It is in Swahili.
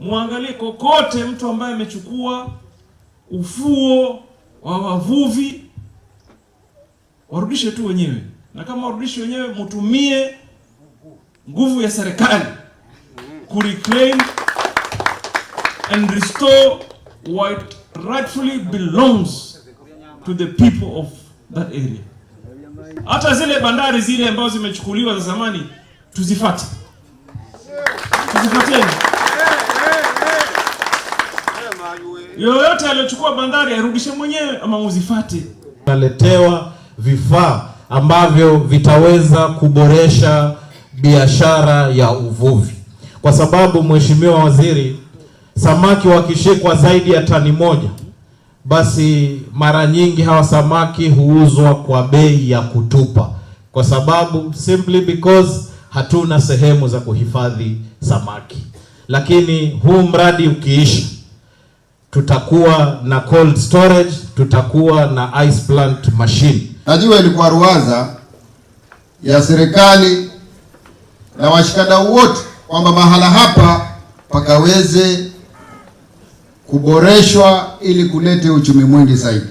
muangalie kokote mtu ambaye amechukua ufuo wa wavuvi, warudishe tu wenyewe, na kama warudishe wenyewe mutumie nguvu ya serikali ku reclaim and restore what rightfully belongs to the people of that area. Hata zile bandari zile ambazo zimechukuliwa za zamani tuzifuate. Tuzifuateni. Yoyote aliyochukua bandari arudishe mwenyewe ama muzifate. Naletewa vifaa ambavyo vitaweza kuboresha biashara ya uvuvi. Kwa sababu Mheshimiwa Waziri, samaki wakishikwa zaidi ya tani moja, basi mara nyingi hawa samaki huuzwa kwa bei ya kutupa, kwa sababu simply because hatuna sehemu za kuhifadhi samaki. Lakini huu mradi ukiisha, tutakuwa na cold storage, tutakuwa na ice plant machine. Najua ilikuwa ruwaza ya serikali na washikadau wote kwamba mahala hapa pakaweze kuboreshwa ili kulete uchumi mwingi zaidi.